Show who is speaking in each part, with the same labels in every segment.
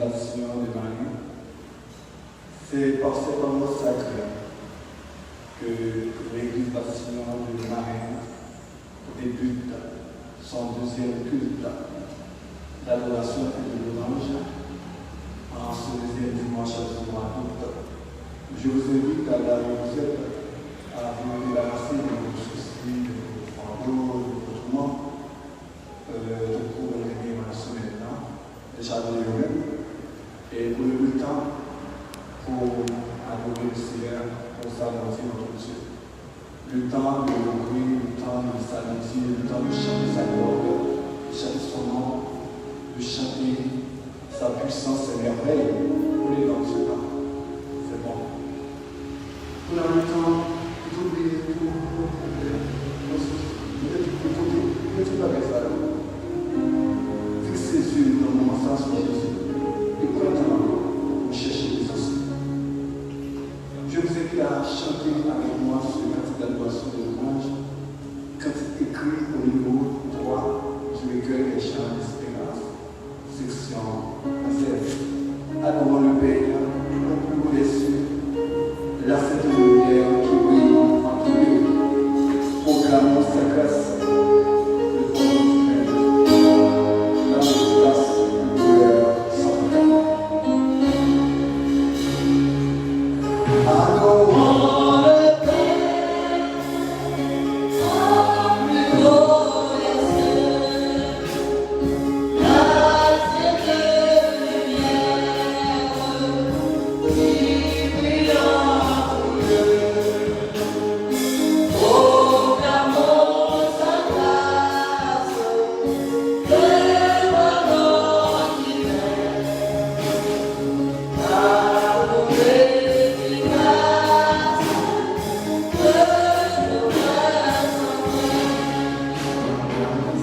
Speaker 1: bâtiment de Marie. C'est par cet endroit sacré que l'église bâtiment de Marie débute son deuxième culte d'adoration et de louange en ce deuxième dimanche du mois d'août. Je vous invite à la vous à vous débarrasser de vos soucis, de vos fardeaux, de vos tourments, pour venir à ce maintenant, déjà de vous-même, et pour le temps pour adorer le Seigneur, pour s'avancer notre Dieu. Le temps de louer, le temps de s'amuser, le temps de chanter sa gloire, de chanter son nom, de chanter sa puissance et merveille. On est dans ce temps. C'est bon. Pour le temps, tout oublier tout, ne pas avec ça. Fixez les yeux dans mon sens sur Jésus. Et pour le temps, vous cherchez les ossements. Je vous invite à chanter avec moi ce cantique d'adoration de louange, cantique écrit au niveau 3 du recueil des chants d'espérance, section 16. Adorons le Père, le plus haut des cieux, la sainte lumière qui brille en tous lieux, proclamons sa grâce, le fond du Père, dans notre place de douleur sans fin. Adorons le Père, en plus haut des cieux, la sainte lumière qui brille en tous lieux, proclamons sa grâce, le moment divin, amour efficace,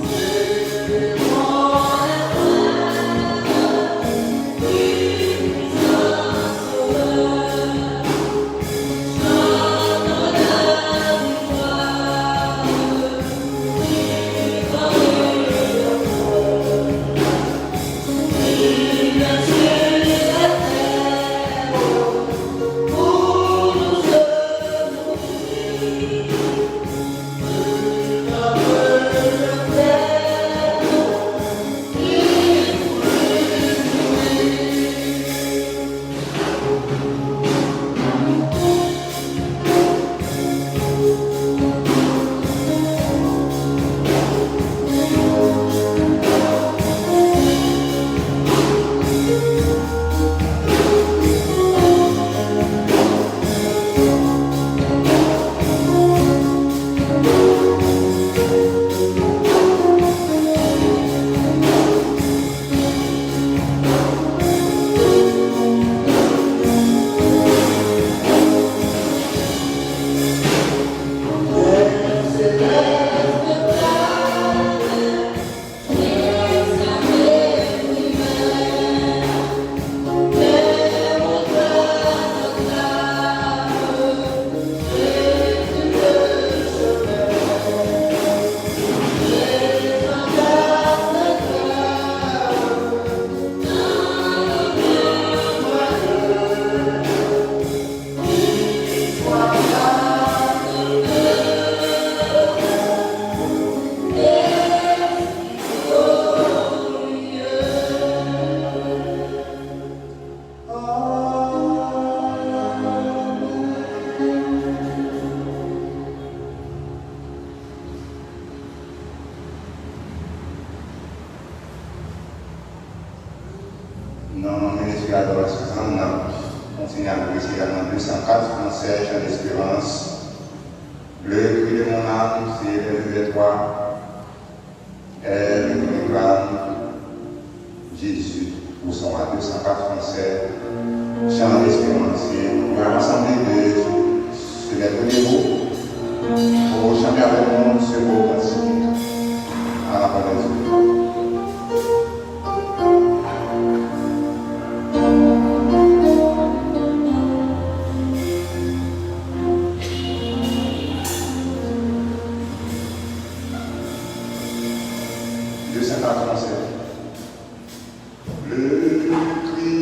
Speaker 1: que nos cœurs s'entraînent, c'est mon
Speaker 2: Non, ministre de l'adoration, on continue à apprécier dans 204 français, chant d'espérance. Le cri de mon âme, c'est le toi. Elle réclame Jésus pour son à 204 français, chant d'espérance. Nous allons ensemble de se mettre au niveau pour chanter avec nous ce beau cantique à la parole de Dieu. Le cri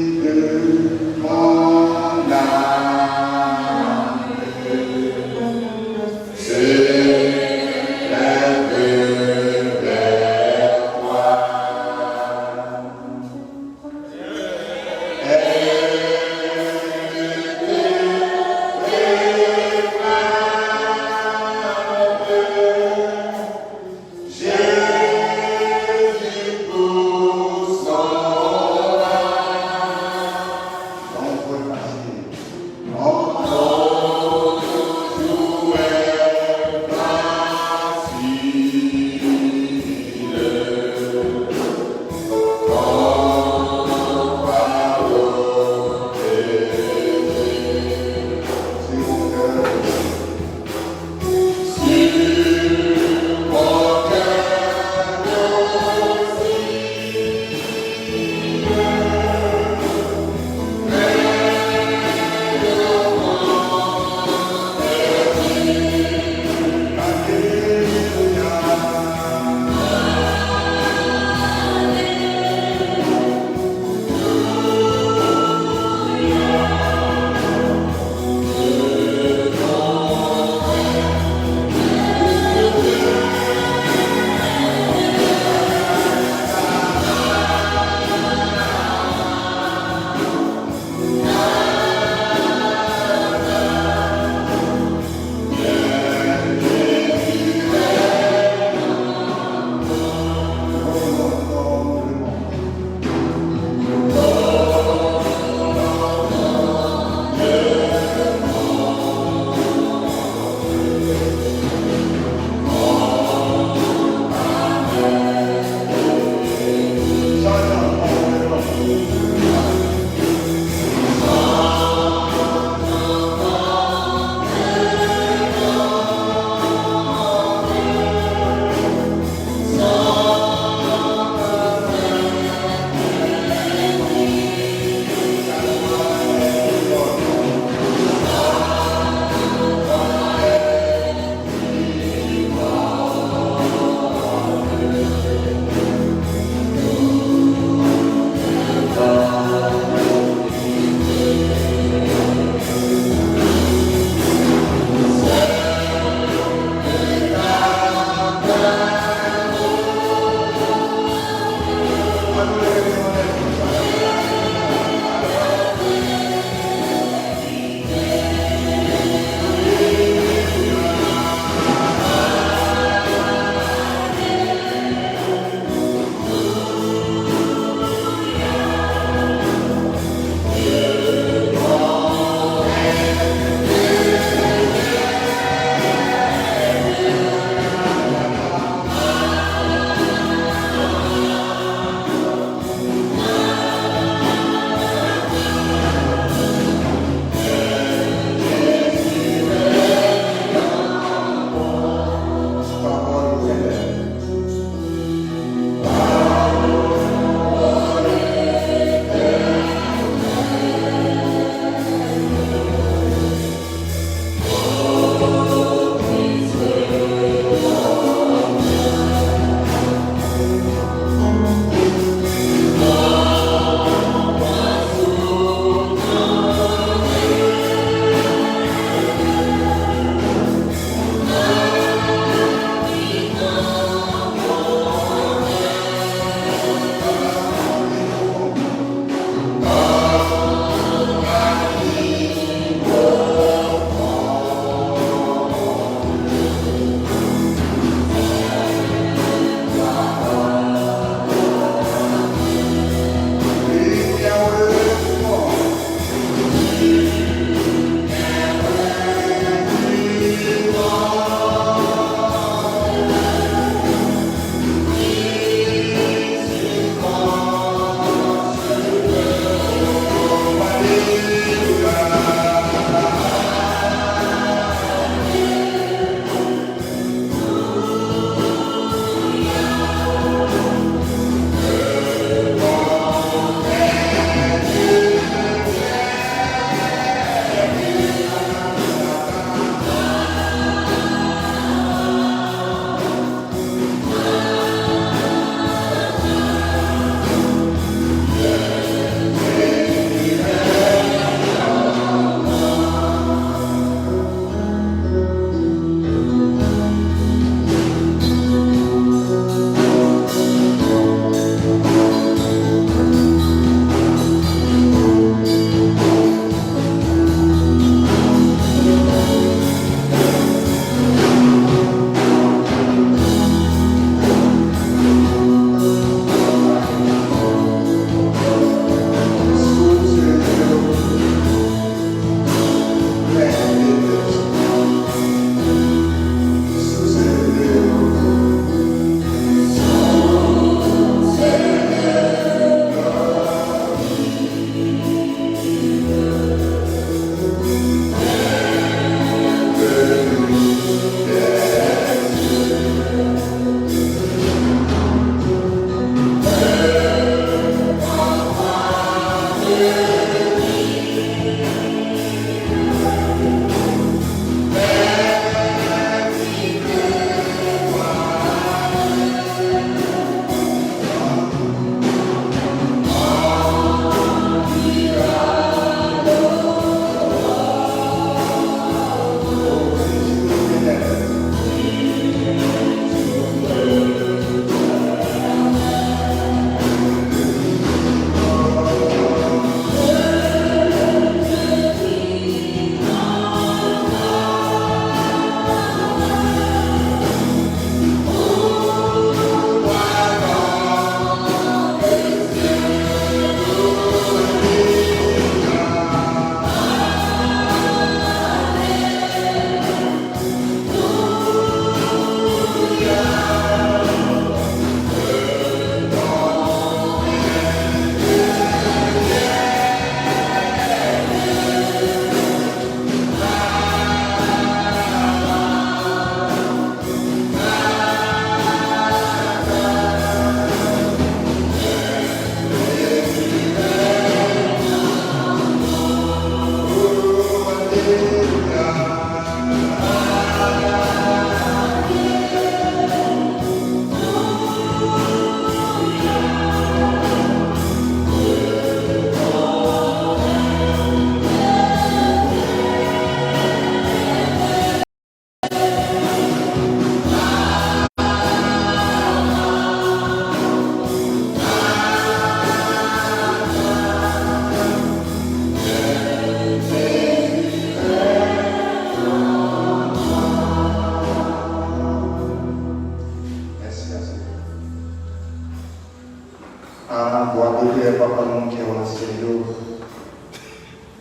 Speaker 2: voix de Père, Papa, nous qui est au ciel.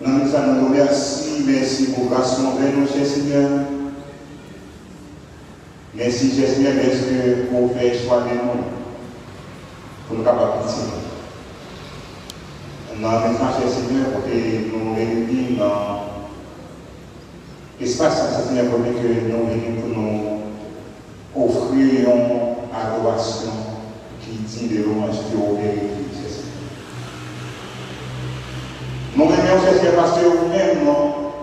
Speaker 2: Nous nous remercions, merci pour grâce envers nous, cher Seigneur. Merci, cher Seigneur, parce que pour faire choix de nous, pour nous capables de pitié. Nous remercions, cher Seigneur, pour que nous réunissons dans l'espace, Seigneur, pour que nous venons pour nous offrir une adoration qui dit de l'hommage qui est au vérité. Nous remercions, cher Seigneur, parce que vous-même,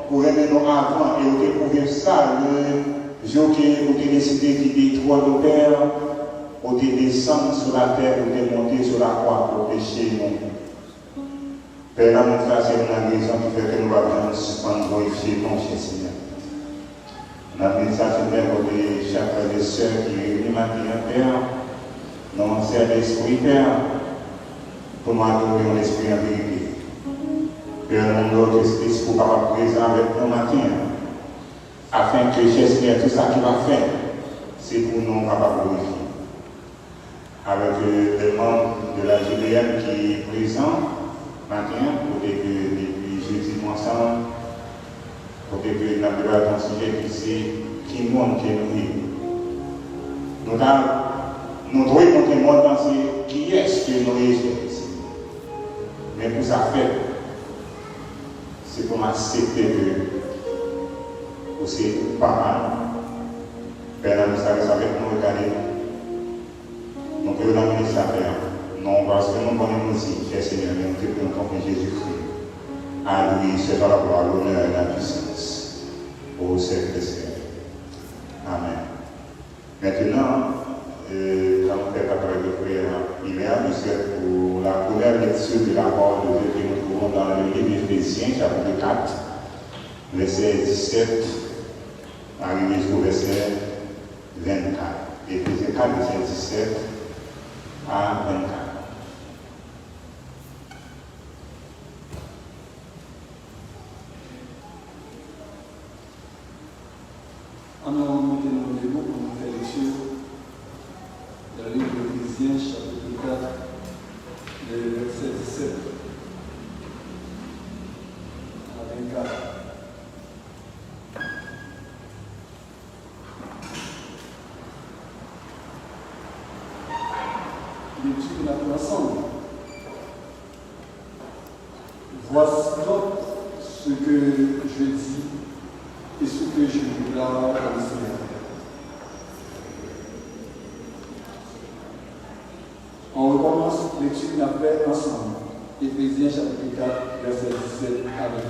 Speaker 2: vous remettez nous avant et vous découvrez ça, vous avez décidé de détruire nos pères, vous avez descendu sur la terre, vous avez monté sur la croix pour pécher nous. Père, la c'est une raison qui fait que nous avons suspendre glorifier mon cher Seigneur. Nous avons ça, Seigneur, pour chaque frère et sœur qui est venu matin, Père, nous servons l'esprit, Père, pour nous adorer l'esprit en vérité. Père, nous avons l'esprit pour pouvoir présent avec nous matin, afin que, cher Seigneur, tout ça qu'il va faire, c'est pour nous capables de glorifier. Avec les membres de la GBM qui est présent, matin, pour que depuis jeudi ensemble, pour que nous avons un sujet qui c'est qui monde qui est nous. Nous devons montrer le monde penser qui est-ce que nous sommes ici. Mais pour ça faire, c'est pour m'accepter que c'est pas mal. Père, nous savons avec nous, regardez nous. Nous pouvons amener ça faire. Non, parce que nous connaissons aussi, cher Seigneur, nous te prions comme Jésus-Christ. À lui, c'est la gloire, l'honneur et la puissance. Au siècle des siècles. Amen. Maintenant, nous allons faire la prière de prière primaire, pour la première lecture de la parole de Dieu que nous trouvons dans le livre d'Éphésiens, chapitre 4, verset 17, arrivé jusqu'au verset 24. Éphésiens 4, verset 17 à 24.
Speaker 1: Alors, nous mettons les mots pour nous faire lecture dans le livre d'Éphésiens, chapitre 4, le verset 17 à 24. L'étude la plus ensemble. Voici donc ce que je dis et ce que je déclare dans le Seigneur. On recommence l'étude de la paix ensemble. Éphésiens chapitre 4, verset 17 à 24.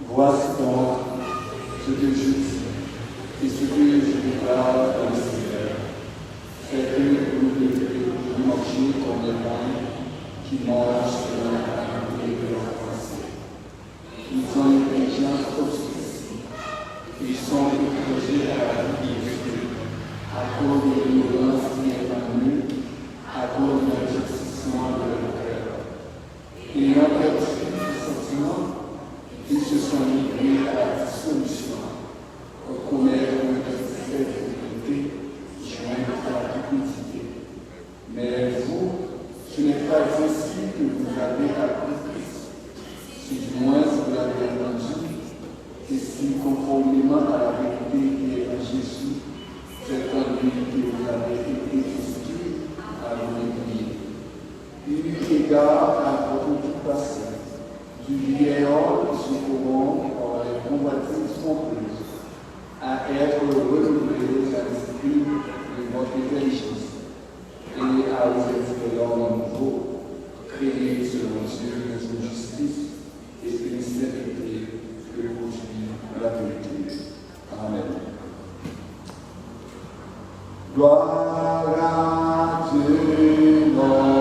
Speaker 1: Voici donc ce que je dis et ce que je déclare dans le Seigneur. C'est que vous devez marcher comme les hommes qui marchent dans la qualité de leur pensée. Ils ont une intelligence obscure. Ils sont étrangers à la vie de Dieu, à cause de l'ignorance qui est en eux, à cause de l'injustification de leur cœur. Ayant perdu ce sentiment, ils se sont livrés à la dissolution, au commerce de cette sécurité, jointe à la publicité. Mais vous, ce n'est pas ainsi que vous avez appris Christ. Si du moins vous l'avez entendu, et si, conformément à la vérité qui est en Jésus, c'est en lui que vous avez été instruits à l'oublier. Il eut égard à votre vie passée, du vieillard qui se corrompt par les convoitises trompeuses, à être renouvelé à l'esprit de votre intelligence, et à vous être l'homme nouveau, créé selon Dieu dans une justice et une sainteté que produit la vérité. Amen. Gloire à Dieu, notre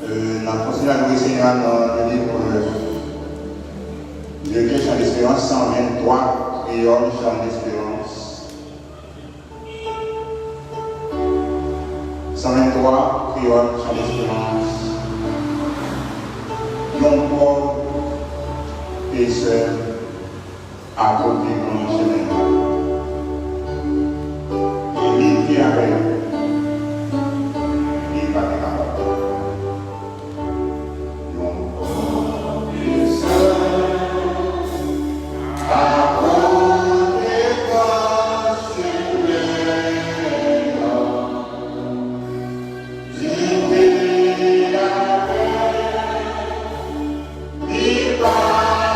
Speaker 2: Notre continué à louer Seigneur dans le livre de Chant d'Espérance, 123, Créole, Chant d'Espérance. 123, Créole, Chant d'Espérance. Non pauvre et seul à côté de mon chemin. Il vit avec, il va être capable. Non pauvre et seul à côté de mon chemin. Il vit avec, il va être capable.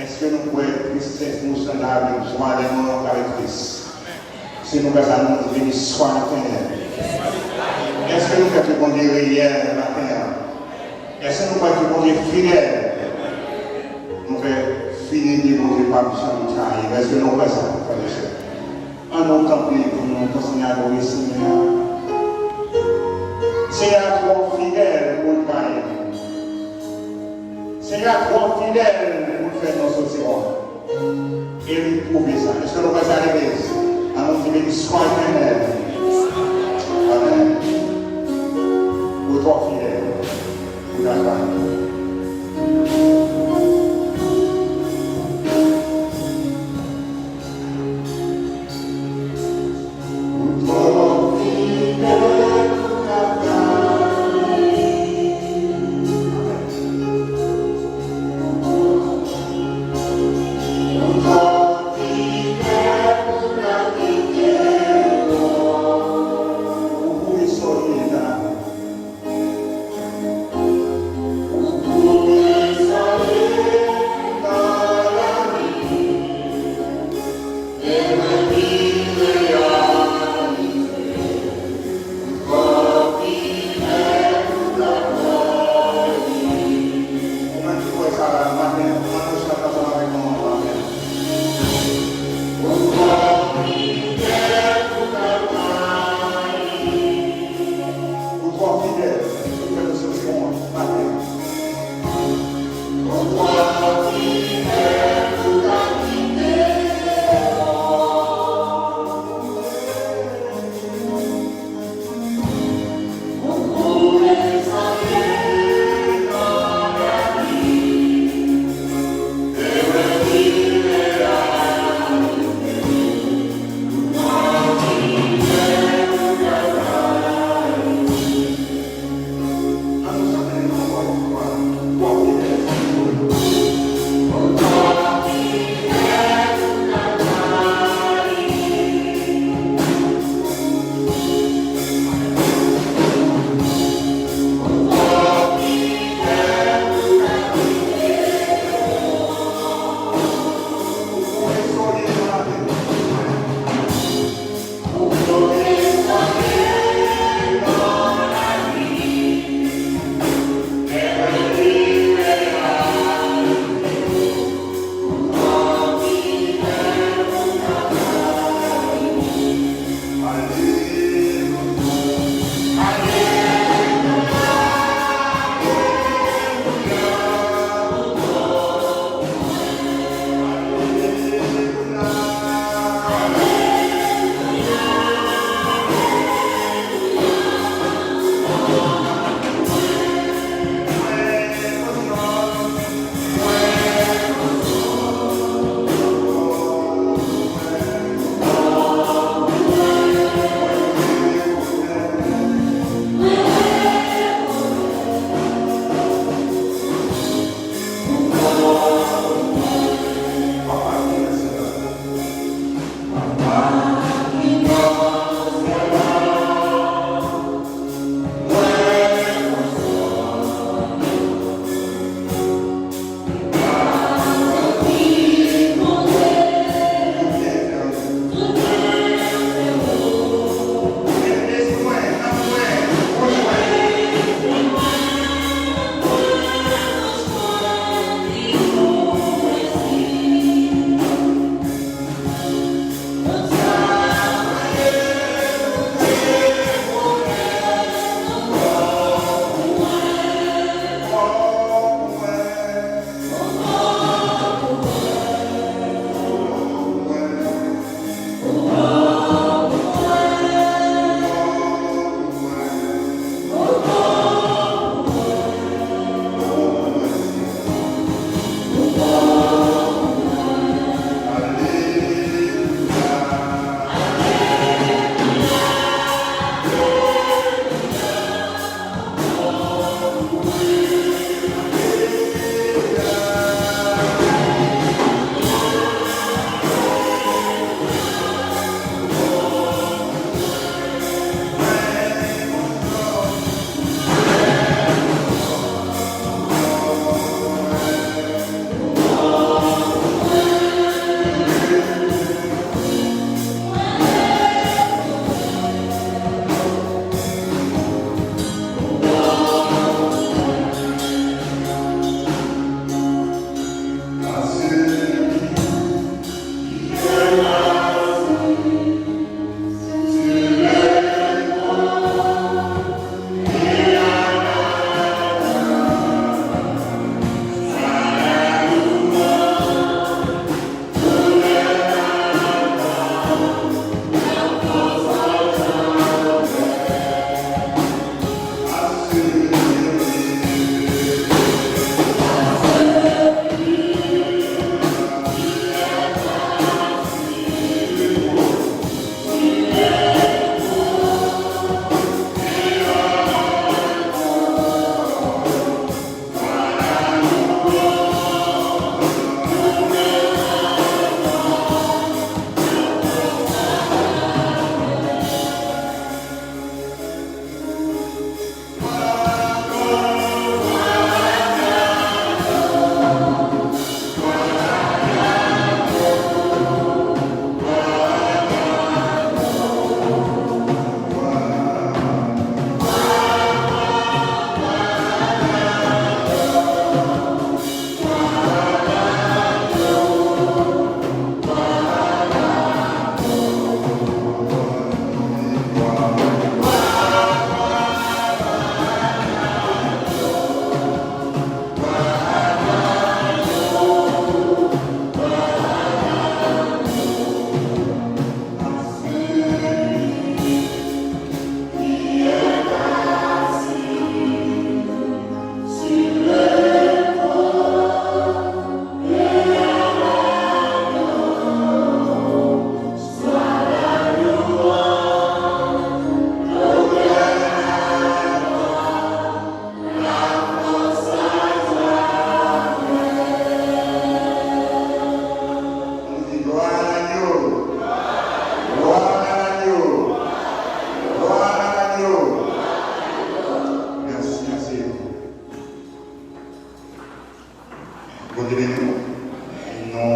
Speaker 2: est-ce que nous pouvons être tristesse, nous sommes là avec joie, les morts avec Christ? Si nous faisons nous venir soir matin. Est-ce que nous faisons bon Dieu hier matin? Est-ce que nous faisons bon Dieu fidèle? Nous faisons finir de bon Dieu par le est-ce que nous faisons, frères et sœurs? En nous campés pour nous continuer à adorer le Seigneur. Seigneur, trop fidèle pour le bail. Seigneur, trop fidèle pour faire nos sorties. Et lui prouver ça. Est-ce que nous faisons à l'église? À nous dire sois éternel. Amen. Pour trop fidèle. Pour la famille.
Speaker 3: Oh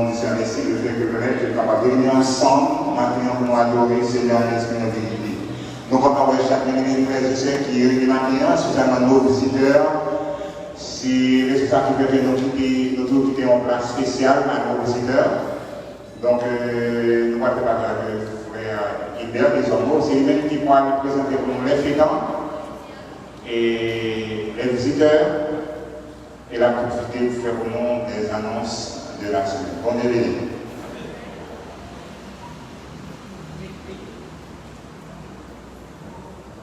Speaker 2: nous discerner ici le fait que peut-être nous sommes capables de réunir ensemble, maintenant pour nous adorer, Seigneur, l'Esprit de vérité. Nous comptons chaque minute frères et sœurs qui est réunis maintenant, spécialement nos visiteurs. C'est le résultat qui permet de nous quitter en place spéciale à nos visiteurs. Donc, nous allons parler avec frère Hubert, les hommes, c'est lui-même qui pourra nous présenter pour nous les fréquents et les visiteurs. Et la profiter pour faire pour nous des annonces de la semaine. Bonne béni.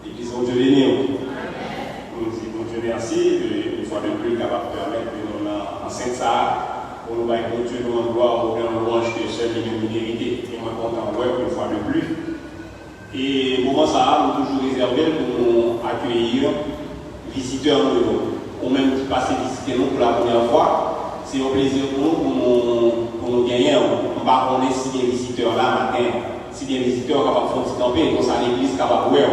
Speaker 3: Église, bon Dieu béni. Nous disons bon Dieu merci, une fois de plus, capable de permettre que nous en Saint-Sarah, pour nous bailler bon Dieu, nous en gloire, au bien louange que seul et nous mérité. Et moi, content, une fois de plus. Et pour moi, ça, nous toujours réservé pour nous accueillir visiteurs ou même qui passent visiter nous pour la première fois. C'est un plaisir pour nous gagner. On va connaître si des visiteurs là matin, si des visiteurs capables de faire un petit campé, comme ça l'église capable de voir.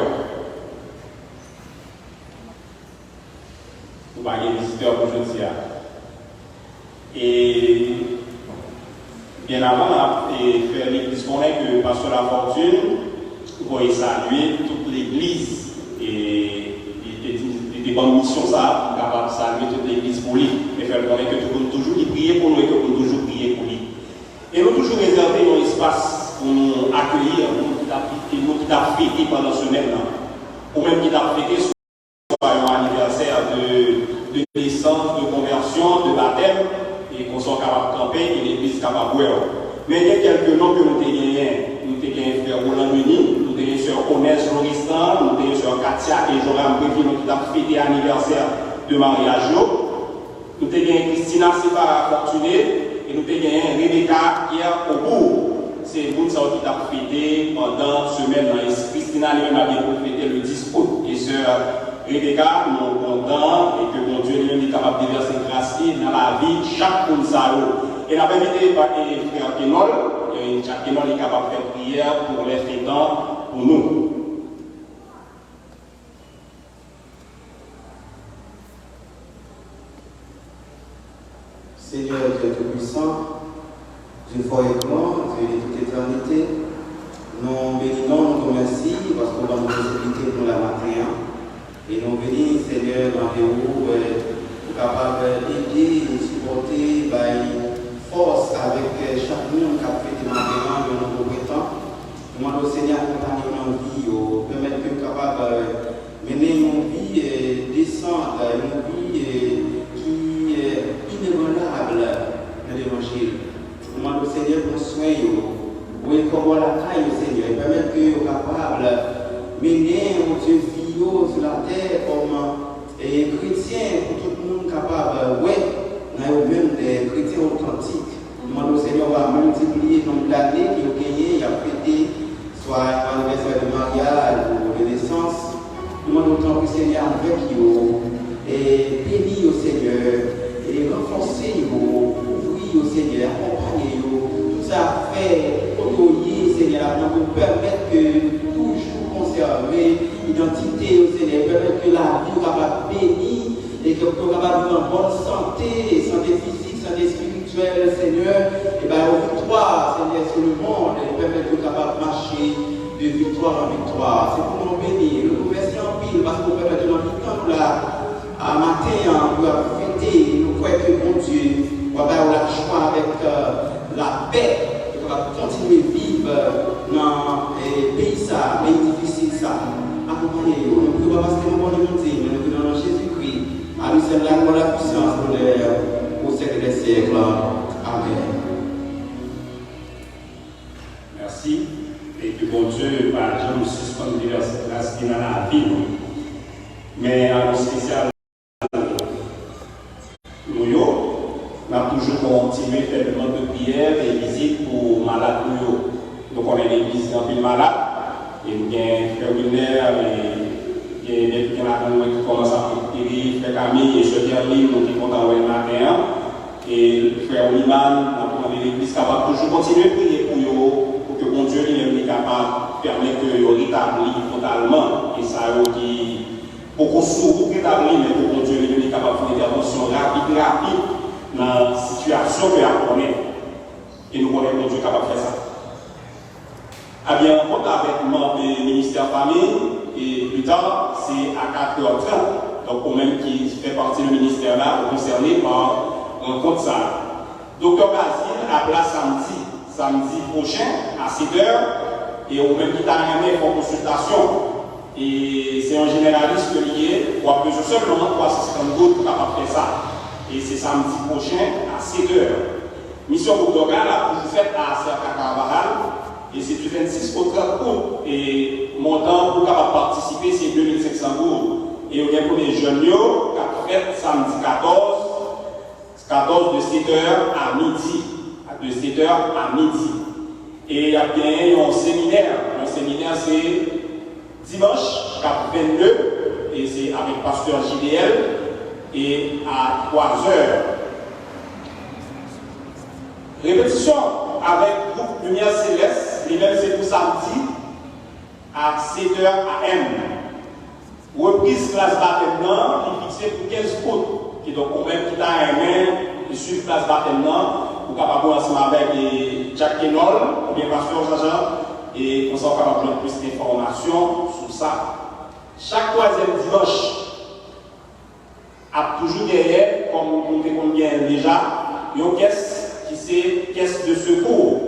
Speaker 3: Nous avons des visiteurs pour aujourd'hui. Et bien avant, faire l'église connaît que Pasteur La Fortune va saluer toute l'église et des bonnes missions ça, capable de saluer toute l'église pour lui et faire connaître que tout le monde toujours prier pour nous et que nous toujours prier pour lui. Et nous toujours réserver un espace pour nous accueillir, nous qui t'a fêté pendant ce semaine, ou même qui t'a fêté soit un anniversaire de naissance, de conversion, de baptême, et qu'on soit capable de camper et l'église capable de voir. Mais il y a quelques noms que nous avons gagnés. Nous avons gagné frère Roland Meuni, nous avons gagné sœur Onès Loristan, nous avons gagné sœur Katia et Joram Bréville, qui a fêté l'anniversaire de mariage. Nous avons gagné Christina Separa Fortuné et nous avons gagné Rebecca hier au bout. C'est vous qui a fêté pendant une semaine. Christina elle-même a bien fêté le 10 août. Et sœur Rebecca, nous sommes contents et que mon Dieu lui-même est capable de verser grâce dans la vie chaque personne. Et nous avons invité frère Kenol, et Jacques Kenol est capable de faire prière pour les fêtants pour nous.
Speaker 4: Seigneur Dieu Tout-Puissant, Dieu fort et grand, Dieu de toute éternité, nous bénissons, nous remercions parce qu'on va nous possibilité pour la matin. Et nous bénissons, Seigneur, dans les roues, pour capable d'aider et supporter force avec chaque monde qui a fait des matin de nos compétents. Nous demandons, Seigneur, accompagner nos vies, permettre que nous soyons capables de mener une vie décente, une vie qui est inébranlable dans l'évangile. Nous demandons, Seigneur, pour soigner, pour écouter la caille, Seigneur, et permettre que nous soyons capables de mener mon Dieu vie sur la terre comme chrétiens, pour tout le monde capable, nous avons même des chrétiens authentiques. Nous demandons au Seigneur va multiplier le nombre d'années qui ont gagné, il a fêté, soit l'anniversaire de mariage ou de naissance. Nous demandons autant que le Seigneur avec vous, et bénis au Seigneur, et renforcer vous, ouvrir au Seigneur, accompagner vous. Tout ça fait côtoyer, Seigneur, pour permettre que toujours conserver l'identité au Seigneur, permettre que la vie soit capable de bénir et que nous soyons capables de bonne santé, santé physique, santé spirituelle, Seigneur, et bien aux victoires, Seigneur, sur le monde, et permettre que nous soyons capables de marcher de victoire en victoire. C'est pour nous bénir. Nous vous remercions en pile parce que nous permettons dans le temps là, à matin, pour fêter, nous croyons que bon Dieu va avoir la joie avec la paix, et qu'on va continuer à vivre dans les pays ça, les difficiles ça. Accompagnez-nous, nous ne pouvons pas passer le bon de mais nous prions dans Jésus-Christ. À lui seul la gloire, la puissance, l'honneur, au siècle des siècles. Amen.
Speaker 3: Merci. Et que bon Dieu, par exemple, nous suspende diverses grâces qui dans la vie. Mais à nos spécial, nous avons toujours continué à faire demande de prière et visite pour malades. Nous connaissons l'église en ville malade. Et nous avons frère Wilner, et qui commence à faire frère Camille et ce dernier, nous qui comptons le matin. Et frère Oliman, nous avons l'église capable de toujours continuer à prier pour que bon Dieu lui-même est capable de permettre que nous rétablisse totalement. Et ça, qui pour qu'on soit rétabli, mais pour que bon Dieu lui-même est capable de faire une intervention rapide dans la situation que nous connaissons. Et nous connaissons que Dieu est capable de faire ça. À bien rencontre avec le ministère Famille, et plus tard, c'est à 4h30. Donc, au même qui fait partie du ministère là, concerné par rencontre ça. Docteur Basile appela samedi prochain à 7h, et au même qui t'a amené pour consultation. Et c'est un généraliste lié, ou à plusieurs seulement 350 gouttes pour capable faire ça. Et c'est samedi prochain à 7h. Mission Bourdogal a toujours fait à Cercle Carvajal, et c'est du 26 au 30 août. Et montant pour capable participer, c'est 2500 gouttes. Et il y a un premier jeune qui a fait samedi 14 de 7h à midi. De 7h à midi. Et il y a bien un séminaire. Un séminaire, c'est dimanche 22, et c'est avec pasteur JDL, et à 3h. Répétition avec groupe Lumière Céleste, les mêmes c'est pour samedi à 7h AM. Reprise classe baptême qui est fixée pour 15 août, qui donc quand même qui a aimé de suivre classe baptême pour capable ensemble avec Jack Kenol, ou bien pasteur Jean-Jean, et on s'en capable de plus d'informations sur ça. Chaque troisième dimanche, a toujours derrière, comme on combien déjà, une caisse qui c'est caisse de secours.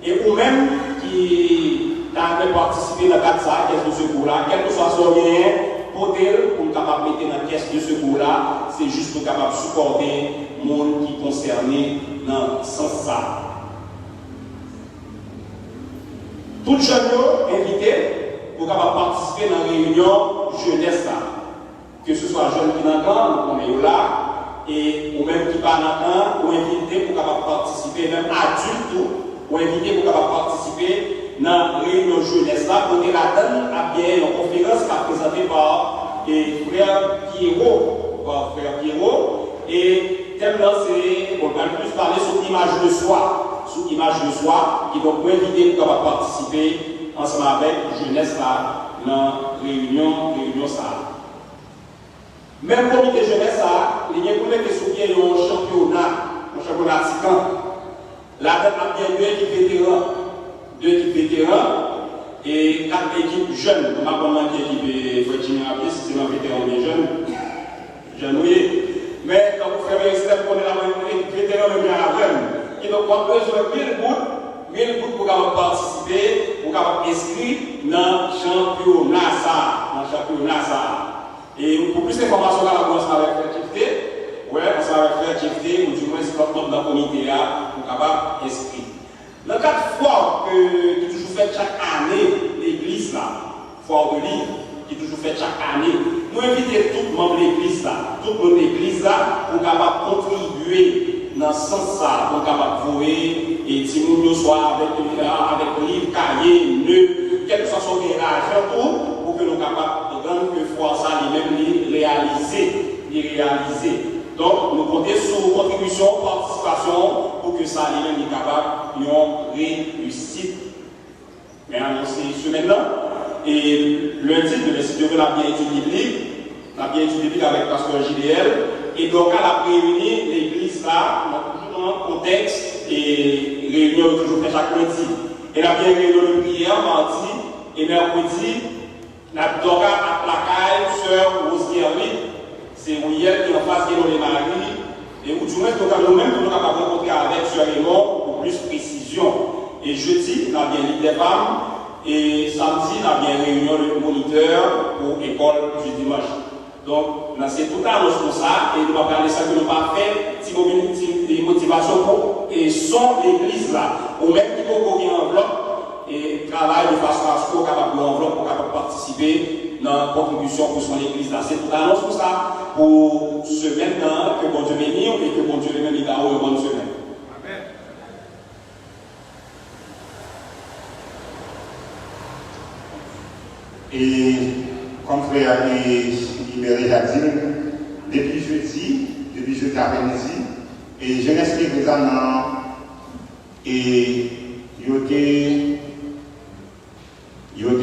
Speaker 3: Et ou même qui a participé dans le cadre de ça, caisse de secours là, quel que soit son bien, pour capable mettre dans la caisse de secours là, c'est juste pour capable supporter le monde qui est concerné dans ce sens ça. Tout le jeune invité pour capable participer dans la réunion jeunesse là. Que ce soit jeune qui n'entend, on est là, et ou même qui pas n'entend, ou invité pour capable participer, même adulte, ou invité pour capable participer dans la réunion jeunesse là, pour la donne à bien une conférence qui est présentée par frère Pierrot, et thème là c'est, on va plus parler sur l'image de soi, qui donc invité pour capable participer ensemble avec jeunesse là, dans la réunion ça. Même comité jeunesse, il y a un championnat tican. Là, il y a deux équipes vétérans et 4 équipes jeunes. Je ne sais pas l'équipe Virginia Abyss, c'est un vétéran bien jeune. Oui. Mais quand vous faites un step, on est là, l'équipe vétéran est bien jeune. Et donc, on a besoin de 1000 gouttes pour participer, pour inscrire dans le championnat. Et pour plus d'informations, on commence avec l'activité. Oui, on commence avec l'activité, ou du moins, c'est notre dans le comité là, pour capable inscrire. Dans le cadre foire qui est toujours fait chaque année, l'église là, foire de livre, qui est toujours fait chaque année, nous invitons tout le monde de l'église là, pour capable contribuer dans ce sens là, pour capable jouer, et si nous soyons avec livre, cahier, nœud, quel que soit son garage, pour que nous soyons capables de rendre que foi ça les réaliser. Donc nous comptons sur contribution, participation pour que ça les mêmes capable de réussite. Mais annoncé semaine-là, et lundi, de la bien étude biblique, avec pasteur JDL, et donc à la réunir l'église là, toujours dans le contexte et réunion toujours fait chaque lundi. Et la bien réunion de prière mardi et mercredi. La Doga à Placaille, sœur Rose Guerli, c'est William qui est en face de les maris, et où du moins nous-mêmes nous avons rencontré avec sœur Raymond pour plus de précision. Et jeudi, nous avons bien ligue des femmes, et samedi, nous avons bien réunion de moniteurs pour l'école du dimanche. Donc, c'est tout à l'heure pour ça, et nous allons parler de ça que nous avons fait, des motivations pour et son l'église là, ou même qui peut gagner en enveloppe. Et travail de façon à ce qu'on soit capable d'enveloppe pour capable participer dans la contribution pour son église là. C'est tout l'annonce pour ça, pour ce maintenant que bon Dieu bénisse et que bon Dieu lui-même a une bonne semaine. Amen.
Speaker 2: Et comme frère Libéré a dit, depuis jeudi après-midi, et jeunesse qui est présente et il y a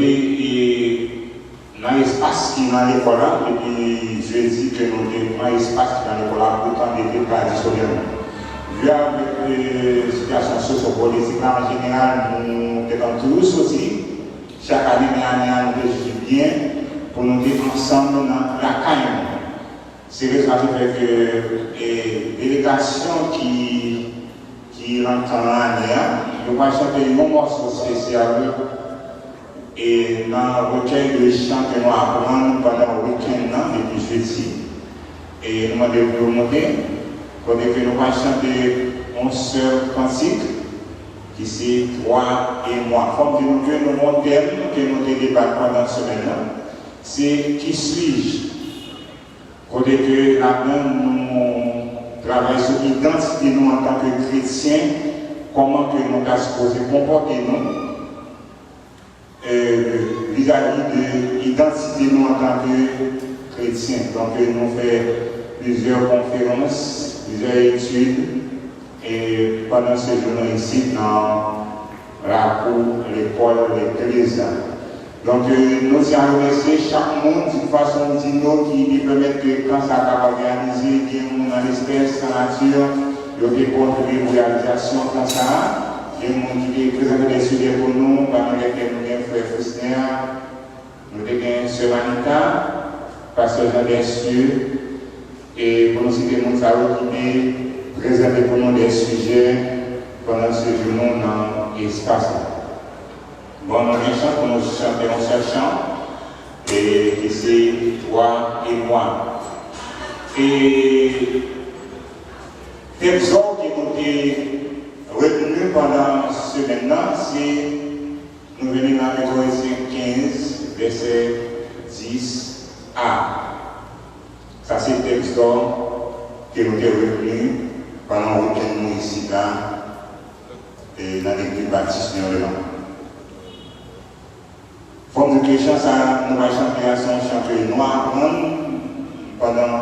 Speaker 2: dans l'espace qui est dans l'école, depuis jeudi que nous avons un espace qui est dans l'école pour temps d'été traditionnellement. vu avec la situation socio-politique en général, nous sommes tous aussi. Chaque année, nous devons bien pour nous vivre ensemble dans la caille. C'est le fait que les délégations qui rentrent en année, nous allons chanter un morceau spécial et dans le recueil de chants que nous apprenons pendant le week-end depuis jeudi. Et nous devons monter, pour que nous allons chanter un seul cantique qui c'est toi et moi. Comme nous que nous montons, que nous débattons pendant cette semaine, c'est qui suis-je? Côté que là-dedans, nous travaillons sur l'identité nous en tant que chrétiens, comment que nous sommes supposés comporter nous vis-à-vis de l'identité nous en tant que chrétiens. Donc nous faisons plusieurs conférences, plusieurs études, et pendant ce jour ici dans la cour, l'école, l'église. Donc nous avons remercié chaque monde d'une façon nous qui permet que quand ça va organiser, dans l'espèce, dans la nature, il y a des contributions pour la réalisation comme ça. Il y a des gens qui présentent des sujets pour nous, parmi lesquels nous avons frère Fusner, nous avons Sœur Anita, Pasteur Jean Descieux, et pour nous citer des gens qui présentent pour nous des sujets pendant ce jour dans l'espace. Bon, nous chantons pour nous chanter un seul chant, et c'est toi et moi. Et l'exemple qui nous est retenu pendant ce semaine-là, c'est nous venons dans Matthieu 15, verset 10a. Ça, c'est le texte qui nous est retenu pendant le week-end ici, là, et dans l'église baptiste de l'An. Forme de question, ça, nous allons chanter à son chanteur noir pendant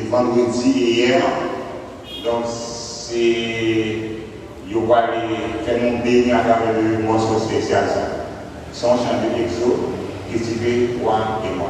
Speaker 2: vendredi et hier. Donc, c'est. Il va faire mon béni à travers le morceau spécial. Son chant de l'exo, qui s'appelle Toi et moi.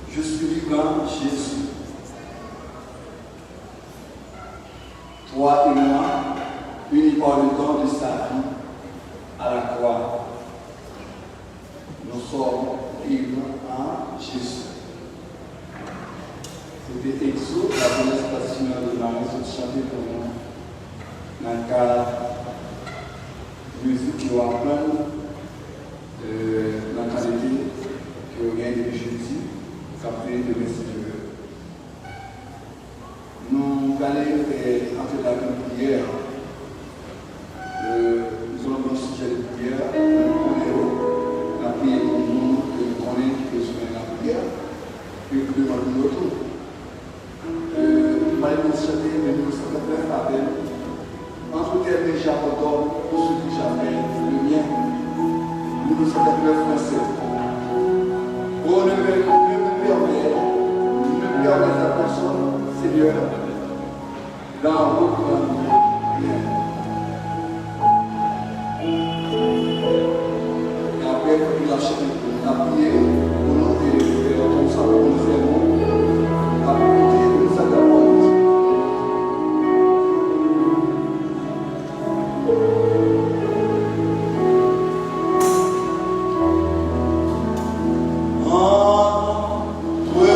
Speaker 1: Je suis vivant, Jésus. Toi et moi, unis par le don de sa vie à la croix, nous sommes vivants en Jésus. C'était Exo, la jeunesse passionnelle de Marie, qui chantait pour nous dans le cadre de musique qui va apprendre dans la qualité que vous gagnez depuis jeudi. Après de Dieu. Nous allons entrer dans la prière. Nous allons dans le sujet de prière. Nous connaissons la prière pour nous, que nous connaissons qui besoin de la prière, et que nous demandons notre tour. Nous allons nous chanter, mais nous sommes très frappés. Entre tel et Jacques, pour ceux qui jamais le mien, nous sommes très français. Pour ne permettre à personne, Seigneur, dans votre bien. Et après, il a chanté pour la prière, pour nous faire comme ça, pour nous faire à côté de nous accompagner.
Speaker 5: Toi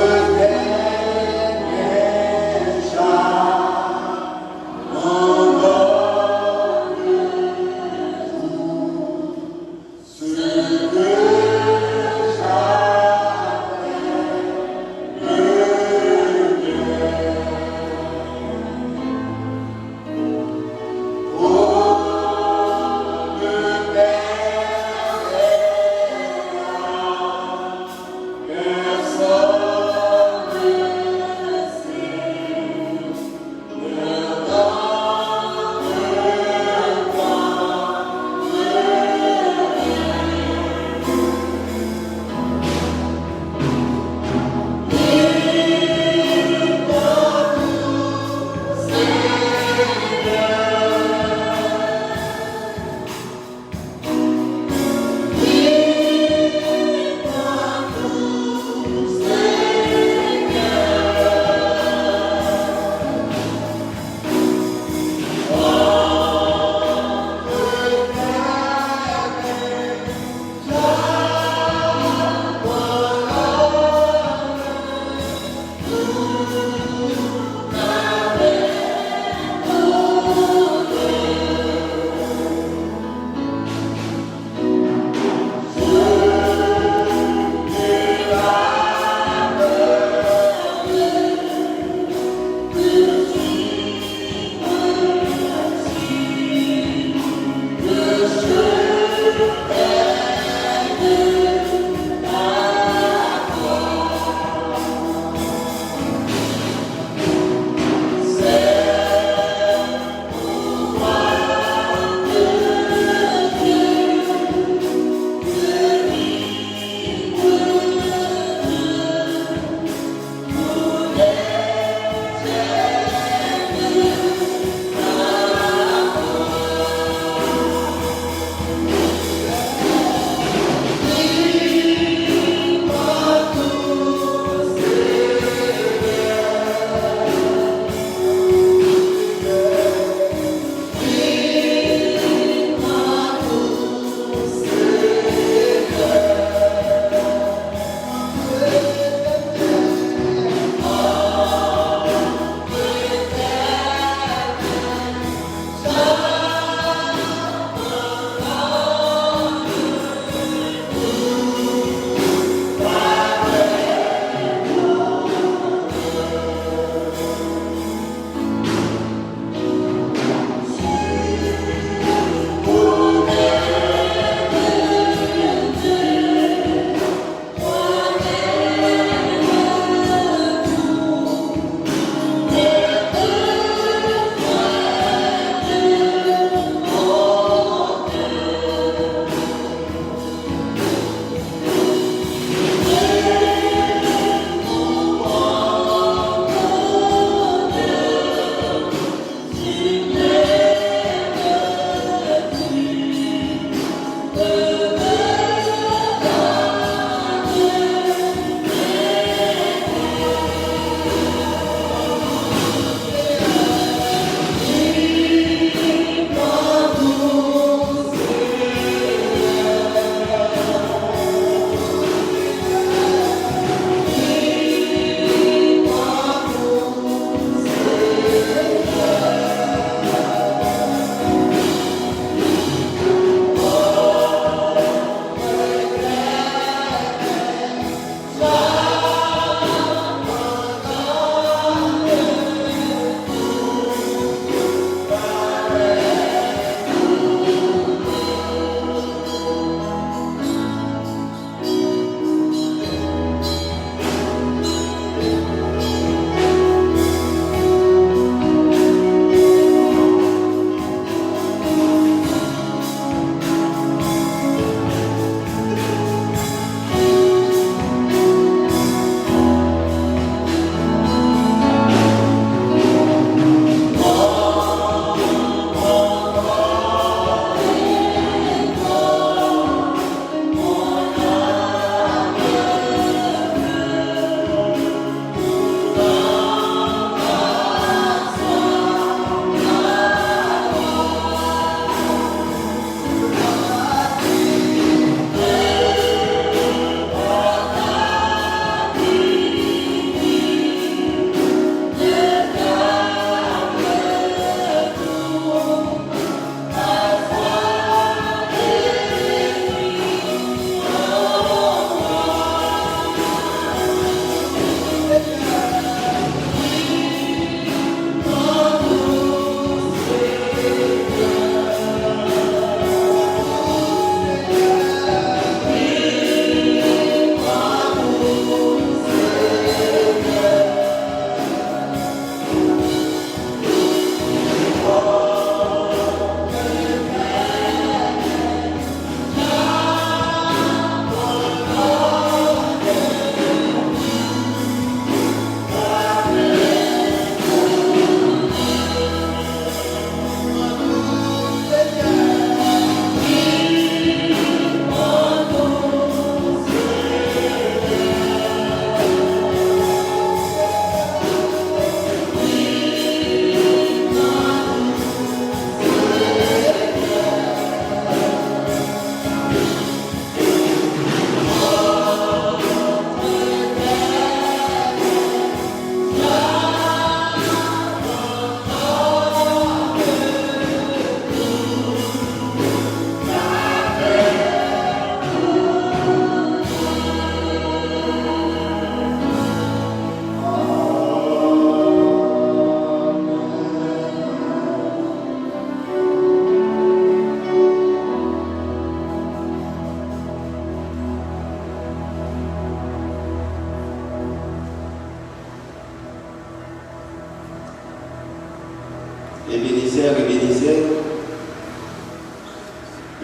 Speaker 4: Ebenezer, Ebenezer,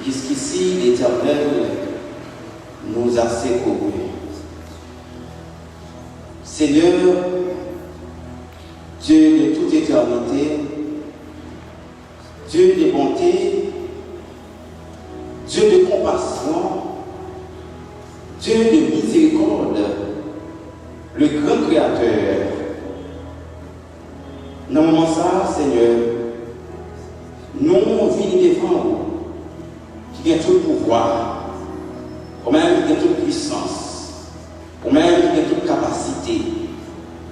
Speaker 4: jusqu'ici l'Éternel nous a secourus. Seigneur, Dieu de toute éternité, Dieu de bonté, Dieu de compassion, Dieu de miséricorde, le grand Créateur. Dans le moment ça, Seigneur, nous venons devant vous, qui a tout le pouvoir, ou même qui a toute puissance, ou même qui a toute capacité.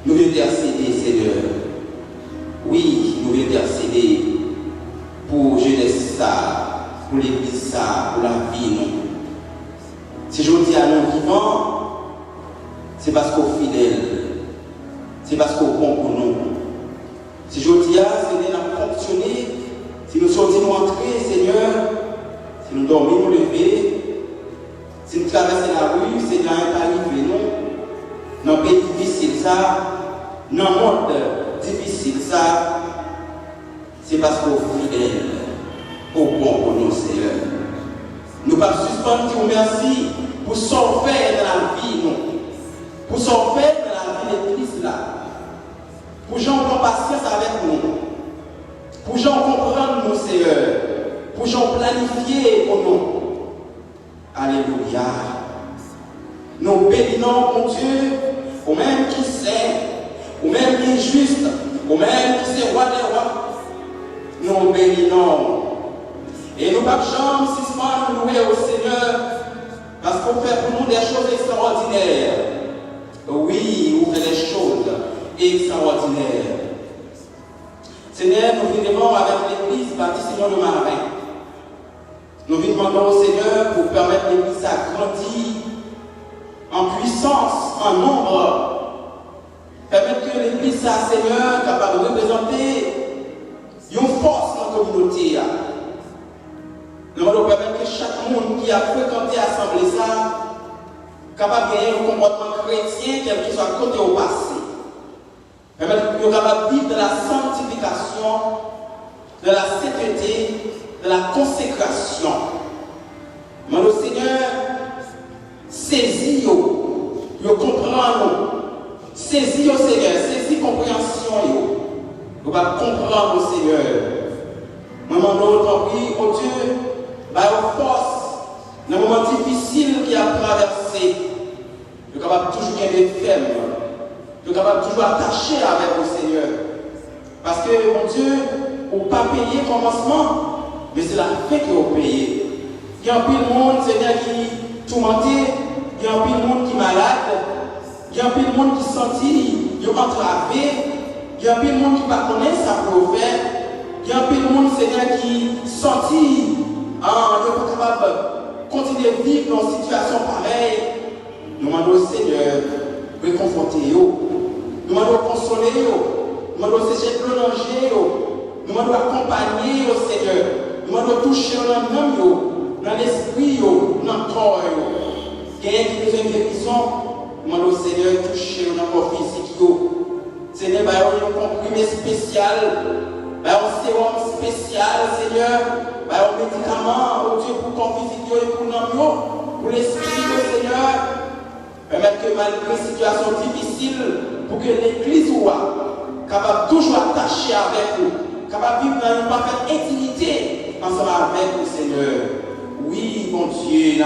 Speaker 4: Nous venons intercéder, Seigneur. Oui, nous venons intercéder pour jeunesse ça, pour l'église ça, pour la vie, nous. Si je dis à nous vivants, c'est parce qu'on est fidèle, c'est parce qu'on est bon pour nous. Si je dis à Seigneur, nous fonctionner, si nous sortons nous entrer, Seigneur, si nous dormons, nous lever, si nous traversons la rue, Seigneur, n'est pas arrivé, non. Dans un pays difficile, ça, dans un monde difficile, ça, c'est parce qu'on est fidèle, au bon pour nous, Seigneur. Nous ne pouvons pas suspendre, dire merci pour sauver dans la vie, nous. Pour sauver dans la vie de Christ, là. Pour gens qui ont patience avec nous. Pour gens comprendre nous, Seigneur. Pour gens planifier pour nous. Alléluia. Nous bénissons, mon Dieu, au même qui sait, au même qui est juste, au même qui est roi des rois. Nous bénissons. Et nous ne pouvons jamais suspendre louer au Seigneur parce qu'on fait pour nous des choses extraordinaires. Oui, vous faites des choses extraordinaires. Seigneur, nous venons avec l'église baptiste Seigneur de Marin. Nous demandons au Seigneur pour permettre l'église à grandir en puissance, en nombre. Permettre que l'église, Seigneur, capable de représenter une force dans la communauté. Nous devons permettre que chaque monde qui a fréquenté l'assemblée, capable de gagner un comportement chrétien, quel qu'il soit côté au passé. Permettre que nous soyons capables de vivre de la sanctification, de la sainteté, de la consécration. Mais le Seigneur saisit, nous comprenons, saisit au Seigneur, saisit compréhension, nous allons comprendre au Seigneur. Nous demandons oui, au Dieu, par force, dans les moments difficiles qu'il a traversé, nous sommes capables toujours gagner ferme, nous sommes capables toujours attacher avec le Seigneur. Parce que, mon Dieu, on n'a pas payé le commencement, mais c'est la fin qui a payé. Il y a un peu de monde, Seigneur, qui est tourmenté, il y a un peu de monde qui est malade, il y a un peu de monde qui est senti, il est entravé, il y a un peu de monde qui ne connaît pas ça pour faire, il y a un peu de monde, Seigneur, qui est senti, il n'est pas capable de continuer à vivre dans une situation pareille. Nous demandons au Seigneur de réconforter, nous demandons de consoler, nous demandons de sécher le danger, nous demandons d'accompagner au Seigneur, nous demandons de toucher dans l'âme, dans l'esprit, dans le corps. Il y a qui besoin de guérison, nous demandons au Seigneur de toucher dans le corps physique. Seigneur, il y a un comprimé spécial, il y a un sérum spécial, Seigneur, il y a un médicament, oh Dieu, pour le corps physique et pour l'âme, pour l'esprit, Seigneur. Permettre que malgré une situation difficile, pour que l'Église soit capable de toujours attacher avec vous, capable de vivre dans une parfaite intimité ensemble avec vous, Seigneur. Oui, mon Dieu,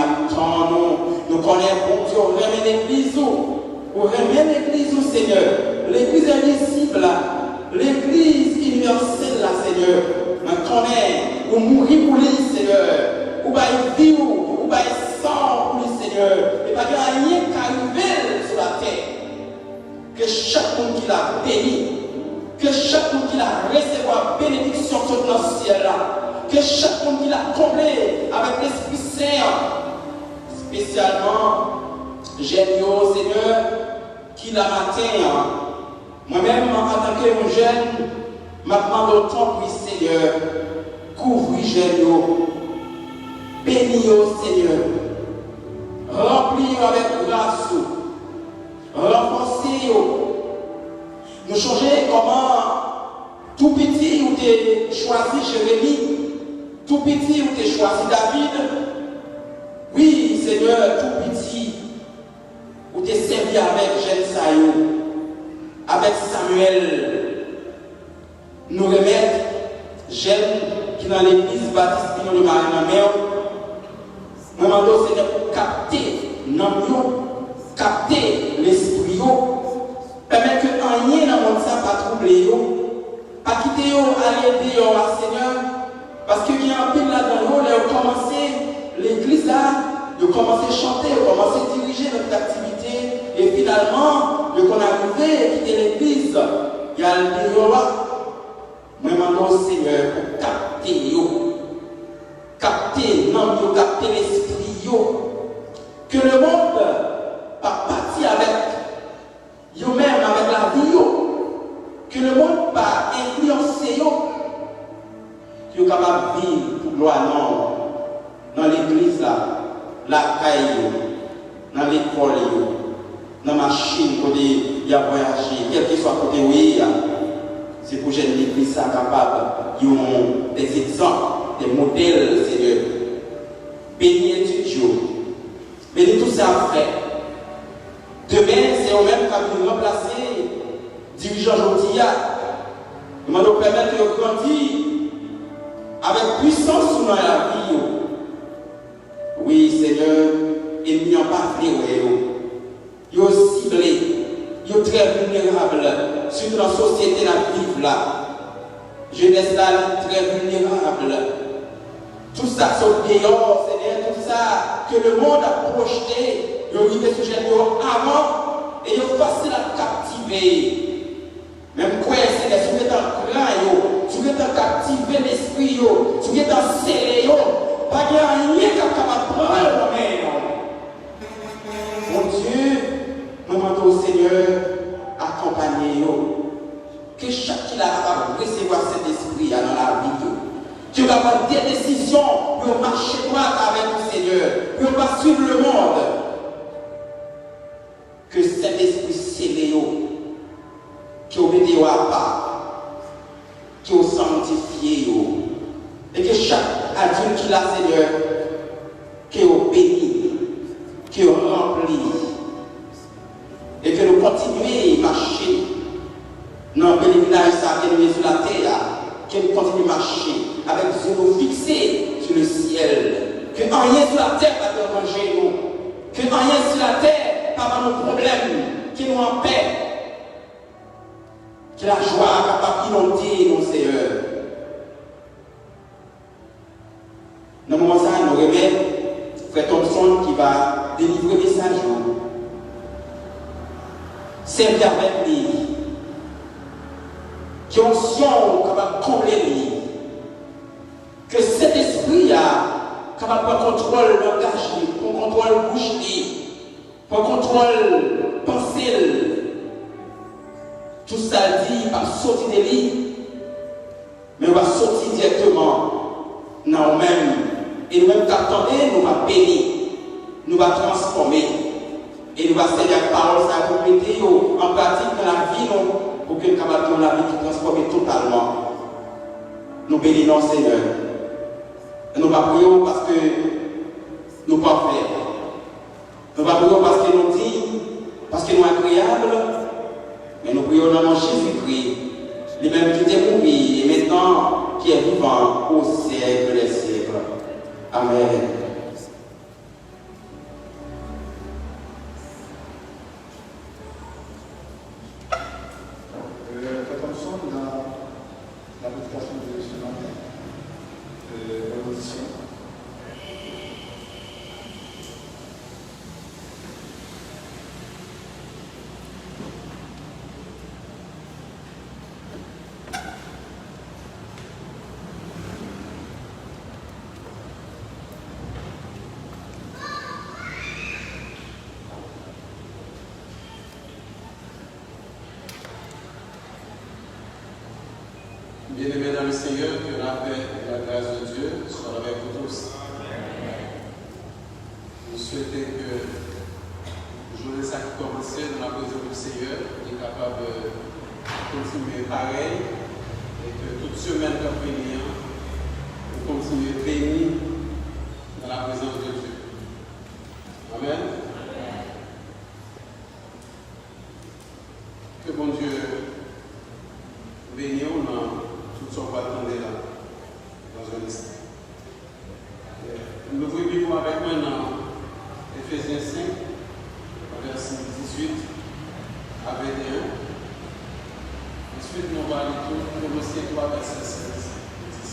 Speaker 4: nous connaissons, bon Dieu, on remet l'Église, on remet l'Église, Seigneur. L'Église invisible, l'Église universelle, Seigneur. On connaît, on mourit pour lui, Seigneur. On va vivre, on va sang pour lui, Seigneur. Et pas rien qui arrive sur la terre. Que chaque monde qui l'a béni, que chaque monde qui l'a recevoir bénédiction sur notre ciel là, que chaque monde qui l'a comblé avec l'Esprit Saint, spécialement, j'aime Seigneur, qui l'a matin, moi-même en tant que jeune, maintenant le temps, oui Seigneur, couvrir j'aime, bénis Seigneur, remplis avec grâce, renforcer, nous changer comment tout petit ou
Speaker 5: t'a choisi Jérémie. Tout petit, où t'a choisi David. Oui, Seigneur, tout petit, où t'a servi avec Jeanne Sayo, avec Samuel, nous remettre, Jeanne, qui dans l'église baptiste Pignon de Marie-Mère, nous demandons, Seigneur, pour capter, capter l'esprit, permettre que rien dans le monde ça pas troubler, pas quitter, aller aider, Seigneur, parce qu'il y a un pile là-dedans, ils ont commencé l'église là, ils ont commencé à chanter, ils ont commencé à diriger notre activité, et finalement, quand on est arrivé, quitter l'église, il y a le dehors là. Moi, je demande au Seigneur pour capter l'âme, capter l'esprit, que le monde pas parti avec eux-mêmes, avec la vie, que le monde pas influencé, qu'ils sont capables de vivre pour gloire dans l'église, la caille, dans l'école, dans la machine, côté il y a voyagé, quel que soit côté où il y a. C'est pour que l'église soit capable, ils ont des exemples, des modèles, Seigneur. Bénis étudiants. Bénis tout ça, frère. Demain, c'est eux-mêmes qui vont remplacer dirigeants aujourd'hui. Ils vont nous permettre de grandir avec puissance dans la vie. Oui, Seigneur, ils n'ont pas fait. Ils ont ciblé. Ils sont très vulnérables, surtout dans la société la vive là. Jeunesse là, très vulnérable. Tout ça, c'est dehors, Seigneur, tout ça que le monde a projeté, ils ont mis des sujets avant et ils ont facile à captiver. Même quoi, Seigneur, si vous êtes en cran, si vous êtes en captiver l'esprit, si vous êtes en serré, pas de rien qui est capable de prendre le main. Mon Dieu, nous demandons au Seigneur, accompagnez-nous. Que chacun a capable de recevoir cet esprit dans la vie. Tu vas prendre des décisions pour marcher droit avec le Seigneur, pour ne pas suivre le monde. Que cet esprit scellé, qui obéit à part, qui est sanctifié, et que chaque adulte qui l'a, Seigneur, qui est béni, qui est rempli. Et que nous continuions à marcher dans le village qui est sur la terre, que nous continuons à marcher avec les yeux fixés sur le ciel. Que rien sur la terre va déranger nous. Que rien sur la terre va avoir nos problèmes, qui nous en paix. Que la joie capable d'inonder nos Seigneur. Dans le moment où nous remettons Frère Thompson qui va délivrer le message. Servir avec lui, qui ont son capable de combler lui, que cet esprit a capable de contrôler le langage, pour contrôler le bouche, pour contrôler le pensée, tout ça dit, pas sortir de lui, mais on va sortir directement dans nous-mêmes, et nous-mêmes qu'attendez, nous va bénir, nous va transformer. Et nous allons Seigneur parole ça pour mettre en pratique dans la vie pour que nous puissions la vie qui transforme totalement. Nous bénissons Seigneur. Et nous prions parce que nous ne pouvons pas faire. Nous prions parce que nous dignes, parce que nous sommes agréables. Mais nous prions dans Jésus-Christ, lui-même qui est mort et maintenant qui est vivant au siècle des siècles. Amen.
Speaker 1: La prédication de ce matin, l'audition.
Speaker 6: Bien-aimés dans le Seigneur, que la paix et la grâce de Dieu soient avec vous tous. Vous souhaitez que le journée ça qui commençait dans la présence du Seigneur est capable de continuer pareil que toute semaine qu'on bénit, on continue béni dans la présence de Dieu. Amen. Que bon Dieu bénisse dans tout ce qu'on va attendre là, dans un instant. Nous ouvrons Bible avec moi dans Ephésiens 5, verset 18 à 21. Ensuite, nous allons lire Colossiens 3, verset 16 et 17.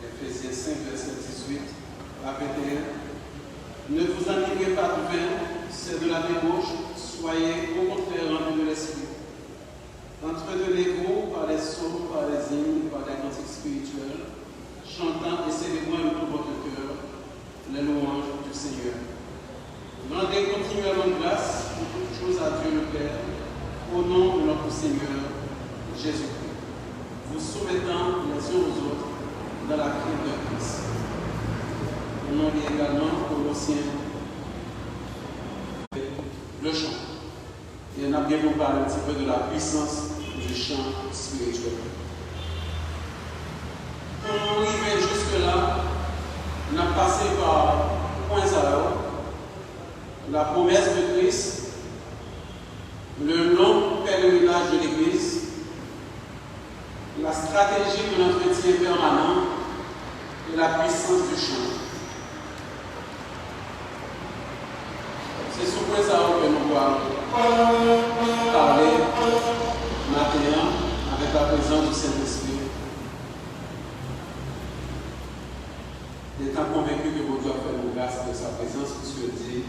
Speaker 6: Ephésiens 5, verset 18 à 21. Ne vous enivrez pas du vin, c'est de la débauche, soyez au contraire remplis de l'esprit. Entretenez-vous par les psaumes, par les hymnes, par des cantiques spirituels, chantant et célébrant de tout votre cœur les louanges du Seigneur. Rendez continuellement grâce pour toutes choses à Dieu le Père, au nom de notre Seigneur Jésus-Christ, vous soumettant les uns aux autres dans la crainte de Christ. On en lit également Colossiens, le chant. Et on a bien parlé un petit peu de la puissance du chant spirituel. Pour arriver jusque-là, on a passé par point zéro, la promesse de Christ, le long pèlerinage de l'Église, la stratégie de l'entretien permanent et la puissance du chant. C'est sur point zéro que nous allons parler maintenant avec la présence du Saint-Esprit. Étant convaincu que vous devez faire une grâce de sa présence, puisque dit,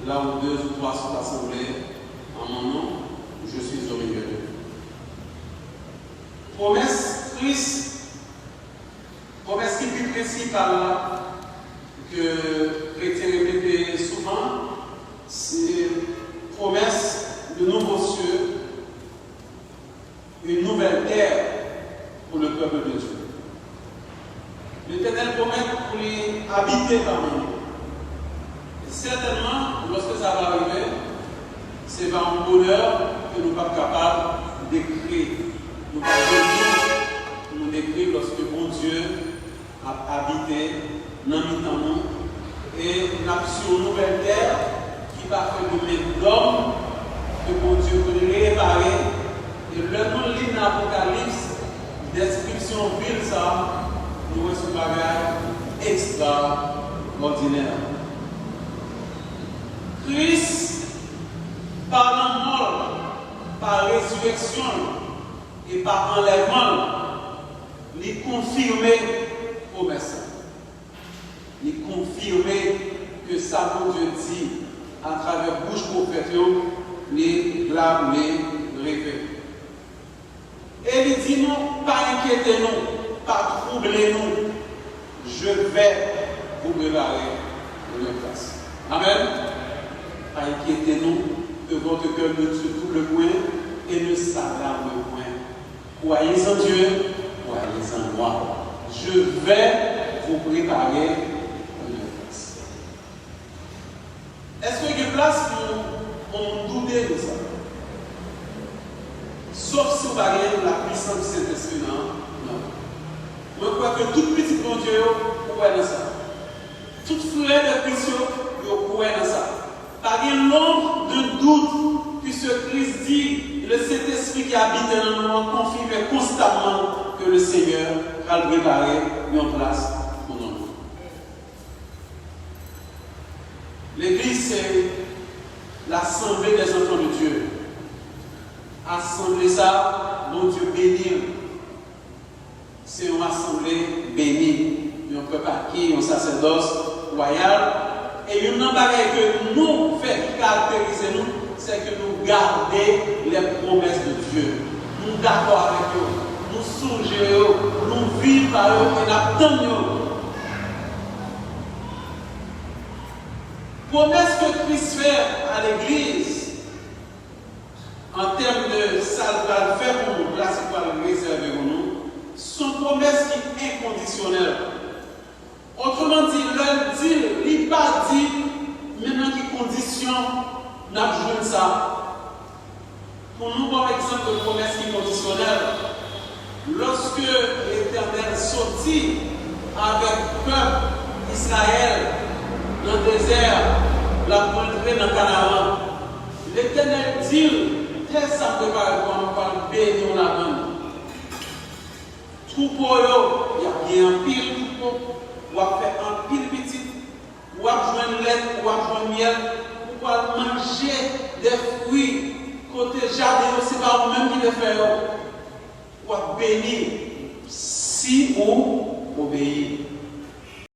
Speaker 6: là où 2 ou 3 sont assemblés en mon nom, je suis au milieu d'eux. Promesse Christ, promesse qui est principale que chrétien répétait souvent, c'est promesse de nouveaux cieux, une nouvelle terre pour le peuple de Dieu. L'Éternel promet pour les habiter parmi nous. Et certainement, lorsque ça va arriver, c'est par un bonheur que nous ne sommes pas capables d'écrire. Nous ne sommes pas nous décrire lorsque bon Dieu a habité dans nous et nous avons sur une nouvelle terre qui va faire de même d'hommes que bon Dieu peut réparer. Et le nom de l'hymne Apocalypse, description ville ça, nous avons un bagage extraordinaire. Christ, par la mort, par résurrection et par enlèvement, il confirmé promesse. Il confirmé que ça, mon Dieu dit, à travers bouche prophète, les là, les révèle. Et il dit non, pas inquiétez-nous, pas troublez-nous, je vais vous préparer une place. Amen. Pas inquiétez-nous que votre cœur ne se trouble point et ne s'alarme point. Croyez en Dieu, croyez en moi. Je vais vous préparer une place. Est-ce qu'il y a une place pour on douter de ça? Sauf si vous avez la puissance du Saint-Esprit, non. Je crois que tout petit bon Dieu, vous croyez dans ça. Tout frère de Christ, vous croyez dans ça. Pas de l'ombre de doute, puisque Christ dit, le Saint-Esprit qui habite dans nous confirme constamment que le Seigneur va préparer une place pour nous. L'Église, c'est l'assemblée des enfants de Dieu. Assembler ça, mon Dieu béni. C'est une assemblée bénie. Un peuple acquis, un sacerdoce royal. Et une bagaille que nous fait caractériser nous, c'est que nous gardons les promesses de Dieu. Nous sommes d'accord avec eux. Nous songeons, nous vivons par eux et nous attendons. Promesse que Christ fait à l'Église, en termes de ça va faire pour nous, là c'est quoi le réserver pour nous, sont promesses qui sont inconditionnelles. Autrement dit, l'un dit, il n'a pas dit, maintenant qui condition, n'a besoin de ça. Pour nous, par exemple, de promesse qui est conditionnelle, lorsque l'Éternel sortit avec le peuple d'Israël dans le désert, la rentrée dans le Canaan, l'Éternel dit, dès sa préparation, on va bénir la main. Troupeau, il y a bien un pile troupeau, on va faire un pile petit, on va jouer lait, on va jouer miel, on va manger des fruits. Côté jardin, c'est pas vous-même qui le faites. On va bénir si vous obéissez.